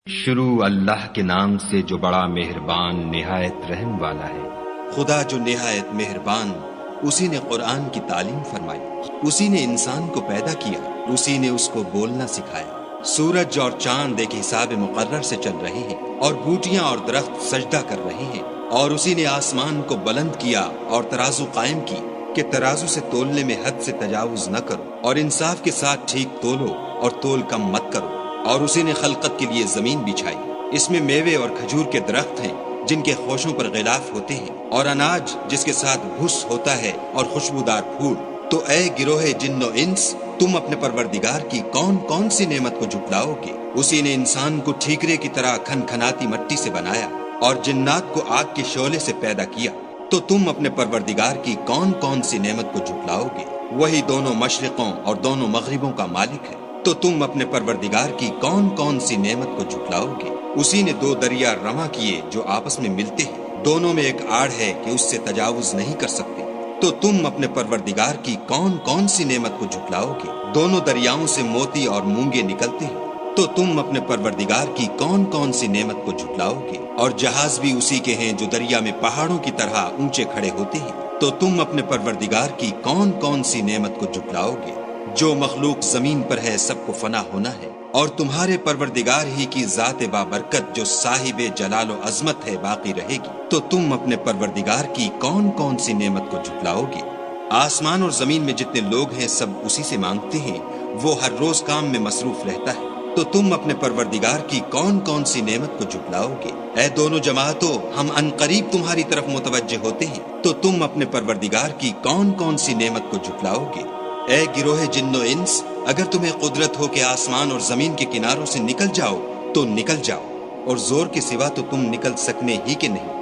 شروع اللہ کے نام سے جو بڑا مہربان نہایت رحم والا ہے۔ خدا جو نہایت مہربان، اسی نے قرآن کی تعلیم فرمائی، اسی نے انسان کو پیدا کیا، اسی نے اس کو بولنا سکھایا۔ سورج اور چاند ایک حساب مقرر سے چل رہے ہیں، اور بوٹیاں اور درخت سجدہ کر رہے ہیں، اور اسی نے آسمان کو بلند کیا اور ترازو قائم کی کہ ترازو سے تولنے میں حد سے تجاوز نہ کرو، اور انصاف کے ساتھ ٹھیک تولو اور تول کم مت کرو۔ اور اسی نے خلقت کے لیے زمین بچھائی، اس میں میوے اور کھجور کے درخت ہیں جن کے خوشوں پر غلاف ہوتے ہیں، اور اناج جس کے ساتھ بھس ہوتا ہے، اور خوشبودار پھول۔ تو اے گروہ جن و انس، تم اپنے پروردگار کی کون کون سی نعمت کو جھٹلاؤ گے؟ اسی نے انسان کو ٹھیکرے کی طرح کھنکھناتی مٹی سے بنایا، اور جنات کو آگ کے شعلے سے پیدا کیا۔ تو تم اپنے پروردگار کی کون کون سی نعمت کو جھٹلاؤ گے؟ وہی دونوں مشرقوں اور دونوں مغربوں کا مالک ہے۔ تو تم اپنے پروردگار کی کون کون سی نعمت کو جھٹلاؤ گے؟ اسی نے دو دریا رواں کیے جو آپس میں ملتے ہیں، دونوں میں ایک آڑ ہے کہ اس سے تجاوز نہیں کر سکتے۔ تو تم اپنے پروردگار کی کون کون سی نعمت کو جھٹلاؤ گے؟ دونوں دریاؤں سے موتی اور مونگے نکلتے ہیں۔ تو تم اپنے پروردگار کی کون کون سی نعمت کو جھٹلاؤ گے؟ اور جہاز بھی اسی کے ہیں جو دریا میں پہاڑوں کی طرح اونچے کھڑے ہوتے ہیں۔ تو تم اپنے پروردگار کی کون کون سی نعمت کو جھٹلاؤ گے؟ جو مخلوق زمین پر ہے سب کو فنا ہونا ہے، اور تمہارے پروردگار ہی کی ذات بابرکت جو صاحب جلال و عظمت ہے باقی رہے گی۔ تو تم اپنے پروردگار کی کون کون سی نعمت کو جھٹلاؤ گے؟ آسمان اور زمین میں جتنے لوگ ہیں سب اسی سے مانگتے ہیں، وہ ہر روز کام میں مصروف رہتا ہے۔ تو تم اپنے پروردگار کی کون کون سی نعمت کو جھٹلاؤ گے؟ اے دونوں جماعتوں، ہم عنقریب تمہاری طرف متوجہ ہوتے ہیں۔ تو تم اپنے پروردگار کی کون کون سی نعمت کو جھٹلاؤ گے؟ اے گروہ جن و انس، اگر تمہیں قدرت ہو کہ آسمان اور زمین کے کناروں سے نکل جاؤ تو نکل جاؤ، اور زور کے سوا تو تم نکل سکنے ہی کے نہیں۔